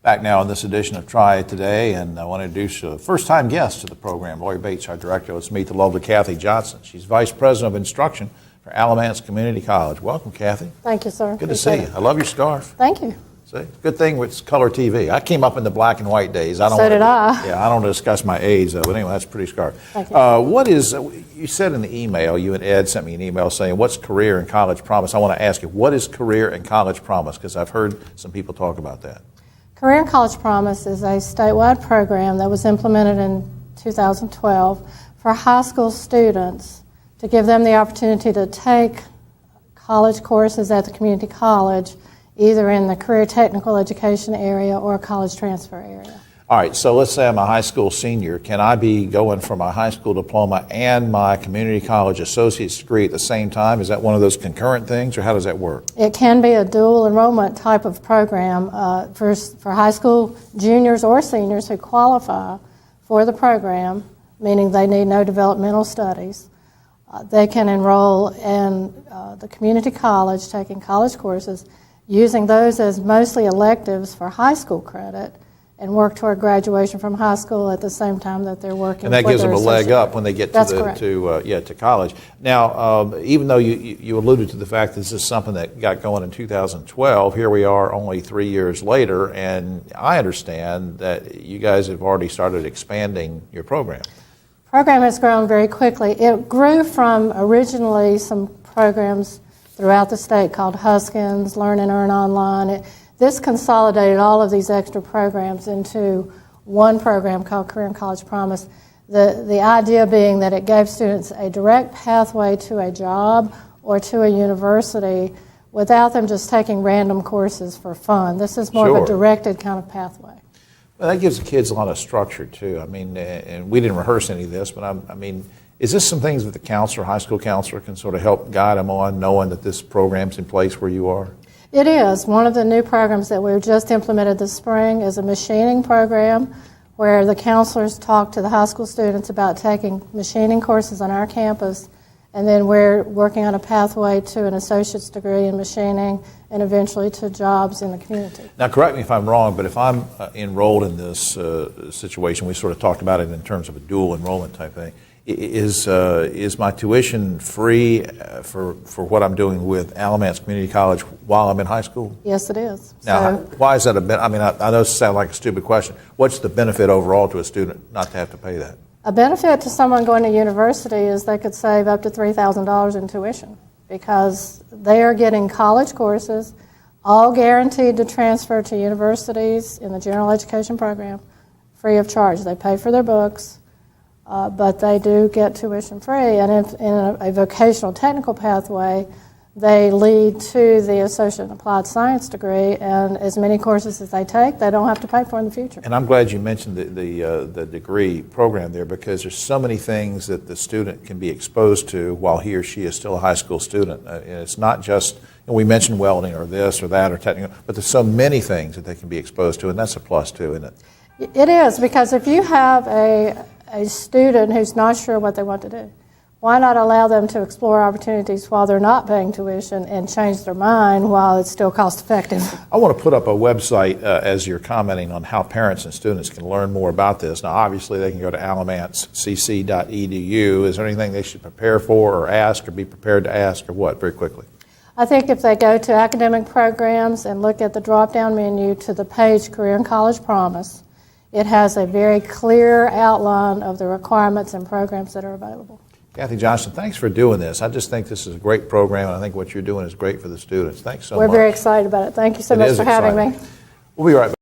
Back now on this edition of Triad today, and I want to introduce a first-time guest to the program, Lori Bates, our director. Let's meet the lovely Cathy Johnson. She's Vice President of Instruction for Alamance Community College. Welcome, Cathy. Thank you, sir. Good to see you. I love your scarf. Thank you. See, good thing with color TV. I came up in the black and white days. So did I. Yeah, I don't discuss my age, though, but anyway, that's a pretty scarf. Thank you. What is, you said in the email, you and Ed sent me an email saying, what's Career and College Promise? I want to ask you, what is Career and College Promise? Because I've heard some people talk about that. Career and College Promise is a statewide program that was implemented in 2012 for high school students to give them the opportunity to take college courses at the community college, either in the career technical education area or a college transfer area. All right, so let's say I'm a high school senior. Can I be going for my high school diploma and my community college associate's degree at the same time? Is that one of those concurrent things, or how does that work? It can be a dual enrollment type of program for high school juniors or seniors who qualify for the program, meaning they need no developmental studies. They can enroll in the community college, taking college courses, using those as mostly electives for high school credit, and work toward graduation from high school at the same time that they're working. And that gives them a leg up when they get to college. Now, even though you alluded to the fact that this is something that got going in 2012, here we are only 3 years later, and I understand that you guys have already started expanding your program. The program has grown very quickly. It grew from originally some programs throughout the state called Huskins, Learn and Earn Online. This consolidated all of these extra programs into one program called Career and College Promise. The idea being that it gave students a direct pathway to a job or to a university without them just taking random courses for fun. This is more of a directed kind of pathway. Well, that gives the kids a lot of structure, too. I mean, and we didn't rehearse any of this, but I mean, is this some things that the counselor, high school counselor, can sort of help guide them on, knowing that this program's in place where you are? It is. One of the new programs that we've just implemented this spring is a machining program where the counselors talk to the high school students about taking machining courses on our campus, and then we're working on a pathway to an associate's degree in machining and eventually to jobs in the community. Now, correct me if I'm wrong, but if I'm enrolled in this situation, we sort of talked about it in terms of a dual enrollment type thing, is my tuition free for what I'm doing with Alamance Community College while I'm in high school? Yes, it is. Now, why is that I mean, I know this sounds like a stupid question. What's the benefit overall to a student not to have to pay that? A benefit to someone going to university is they could save up to $3,000 in tuition because they are getting college courses, all guaranteed to transfer to universities in the general education program free of charge. They pay for their books, but they do get tuition free. And if in a vocational technical pathway, they lead to the Associate in Applied Science degree, and as many courses as they take, they don't have to pay for in the future. And I'm glad you mentioned the degree program there, because there's so many things that the student can be exposed to while he or she is still a high school student. And it's not just, we mentioned welding or this or that or technical, but there's so many things that they can be exposed to, and that's a plus too, isn't it? It is, because if you have a student who's not sure what they want to do, why not allow them to explore opportunities while they're not paying tuition and change their mind while it's still cost effective? I want to put up a website as you're commenting on how parents and students can learn more about this. Now, obviously, they can go to alamancecc.edu. Is there anything they should prepare for or ask or be prepared to ask or what, very quickly? I think if they go to academic programs and look at the drop-down menu to the page Career and College Promise, it has a very clear outline of the requirements and programs that are available. Cathy Johnson, thanks for doing this. I just think this is a great program, and I think what you're doing is great for the students. Thanks so much. We're very excited about it. Thank you so much for having me. We'll be right back.